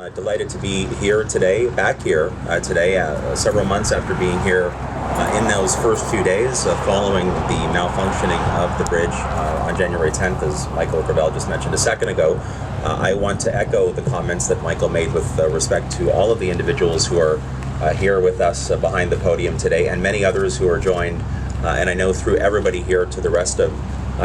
delighted to be here today, back here today, several months after being here in those first few days following the malfunctioning of the bridge on January 10th, as Michael Gravelle just mentioned a second ago. I want to echo the comments that Michael made with respect to all of the individuals who are here with us behind the podium today, and many others who are joined, and I know through everybody here, to the rest of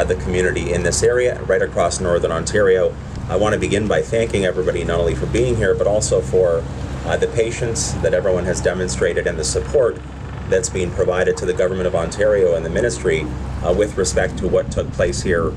the community in this area, right across Northern Ontario. I want to begin by thanking everybody not only for being here, but also for the patience that everyone has demonstrated and the support that's being provided to the Government of Ontario and the Ministry with respect to what took place here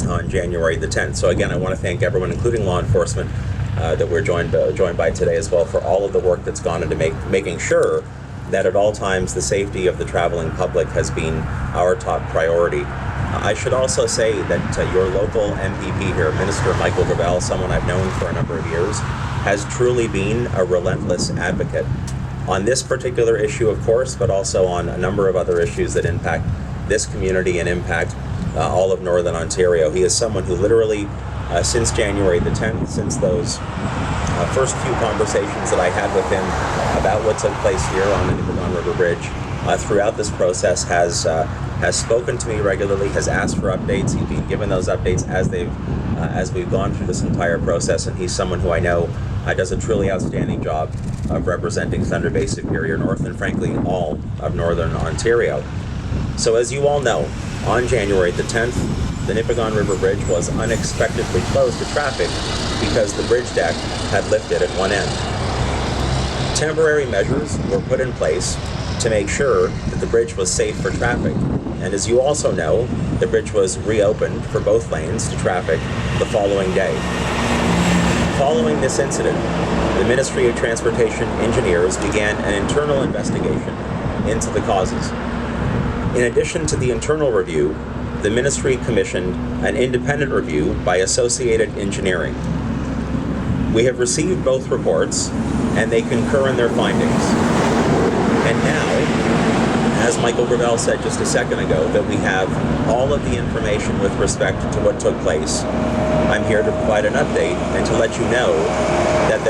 on January the 10th. So again, I want to thank everyone, including law enforcement, that we're joined by today as well, for all of the work that's gone into making sure that at all times the safety of the traveling public has been our top priority. I should also say that your local MPP here, Minister Michael Gravelle, someone I've known for a number of years, has truly been a relentless advocate on this particular issue, of course, but also on a number of other issues that impact this community and impact all of Northern Ontario. He is someone who literally, since January the 10th, since those first few conversations that I had with him about what took place here on the Nipigon River Bridge, throughout this process has spoken to me regularly, has asked for updates. He's been given those updates as we've gone through this entire process, and he's someone who I know does a truly outstanding job of representing Thunder Bay Superior North and frankly all of Northern Ontario. So as you all know, on January the 10th, the Nipigon River Bridge was unexpectedly closed to traffic because the bridge deck had lifted at one end. Temporary measures were put in place to make sure that the bridge was safe for traffic. And as you also know, the bridge was reopened for both lanes to traffic the following day. Following this incident, the Ministry of Transportation engineers began an internal investigation into the causes. In addition to the internal review, the Ministry commissioned an independent review by Associated Engineering. We have received both reports, and they concur in their findings. And now, as Michael Gravelle said just a second ago, that we have all of the information with respect to what took place, I'm here to provide an update and to let you know that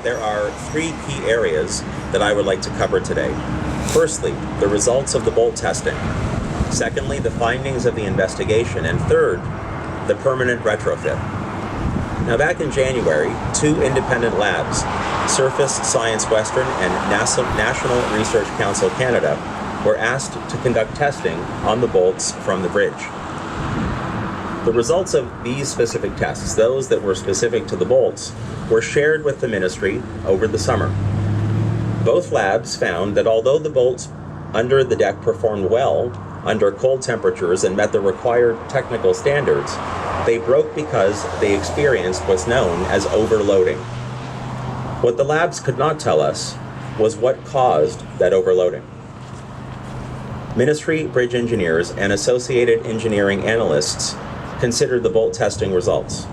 there are three key areas that I would like to cover today. Firstly, the results of the bolt testing. Secondly, the findings of the investigation. And third, the permanent retrofit. Now, back in January, two independent labs, Surface Science Western and National Research Council Canada, were asked to conduct testing on the bolts from the bridge. The results of these specific tests, those that were specific to the bolts, were shared with the Ministry over the summer. Both labs found that although the bolts under the deck performed well under cold temperatures and met the required technical standards, they broke because they experienced what's known as overloading. What the labs could not tell us was what caused that overloading. Ministry bridge engineers and Associated Engineering analysts considered the bolt testing results.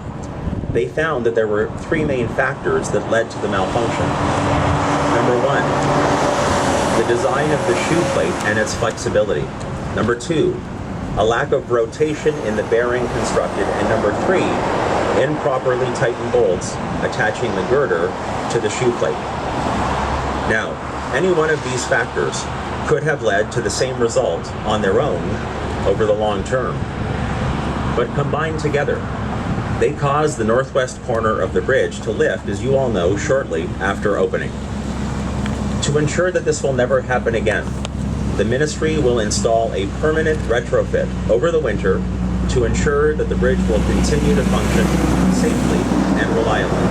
They found that there were three main factors that led to the malfunction. Number one, the design of the shoe plate and its flexibility. Number two, a lack of rotation in the bearing constructed. And number three, improperly tightened bolts attaching the girder to the shoe plate. Now, any one of these factors could have led to the same result on their own over the long term. But combined together, they caused the northwest corner of the bridge to lift, as you all know, shortly after opening. To ensure that this will never happen again, the Ministry will install a permanent retrofit over the winter to ensure that the bridge will continue to function safely and reliably.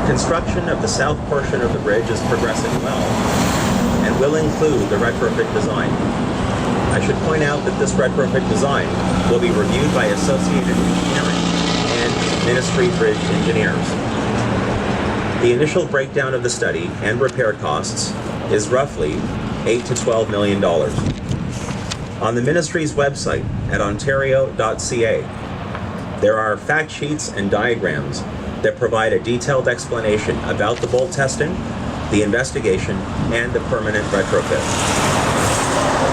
Construction of the south portion of the bridge is progressing well and will include the retrofit design. I should point out that this retrofit design will be reviewed by Associated Engineering and Ministry Bridge engineers. The initial breakdown of the study and repair costs is roughly $8 to $12 million. On the Ministry's website at ontario.ca, there are fact sheets and diagrams that provide a detailed explanation about the bolt testing, the investigation, and the permanent retrofit.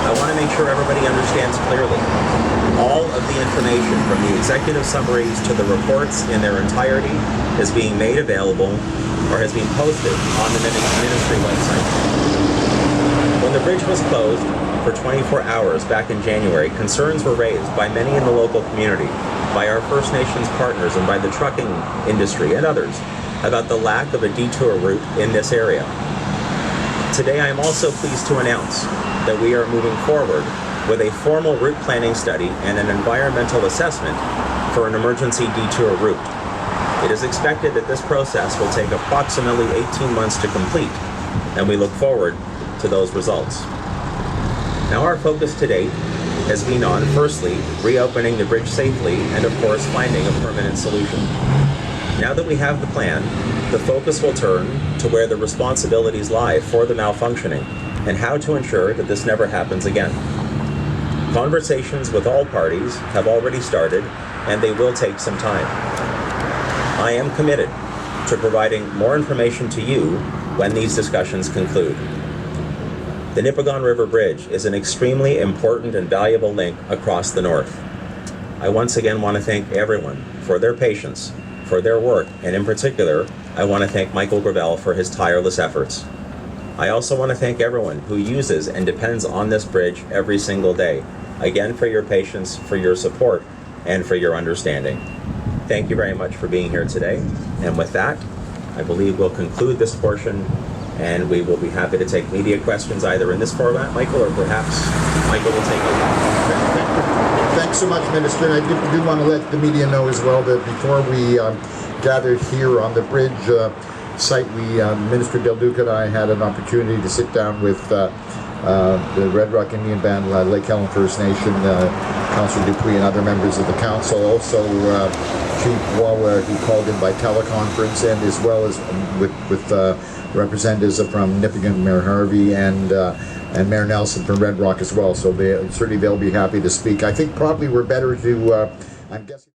I want to make sure everybody understands clearly. All of the information from the executive summaries to the reports in their entirety is being made available or has been posted on the ministry website. When the bridge was closed for 24 hours back in January, concerns were raised by many in the local community, by our First Nations partners and by the trucking industry and others about the lack of a detour route in this area. Today I am also pleased to announce that we are moving forward with a formal route planning study and an environmental assessment for an emergency detour route. It is expected that this process will take approximately 18 months to complete, and we look forward to those results. Now our focus to date has been on, firstly, reopening the bridge safely and, of course, finding a permanent solution. Now that we have the plan, the focus will turn to where the responsibilities lie for the malfunctioning and how to ensure that this never happens again. Conversations with all parties have already started, and they will take some time. I am committed to providing more information to you when these discussions conclude. The Nipigon River Bridge is an extremely important and valuable link across the north. I once again want to thank everyone for their patience, for their work, and in particular, I want to thank Michael Gravelle for his tireless efforts. I also want to thank everyone who uses and depends on this bridge every single day, again for your patience, for your support, and for your understanding. Thank you very much for being here today, and with that, I believe we'll conclude this portion, and we will be happy to take media questions either in this format, Michael, or perhaps Michael will take over. Thanks so much, Minister. And I do want to let the media know as well that before we gathered here on the bridge site, Minister Del Duca and I had an opportunity to sit down with the Red Rock Indian Band, Lake Helen First Nation, Councillor Dupuy, and other members of the council. Also, Chief Wawa, who called in by teleconference, and as well as with representatives from Nipigon, Mayor Harvey, and Mayor Nelson from Red Rock as well. So certainly they'll be happy to speak. I think probably we're better to, I'm guessing.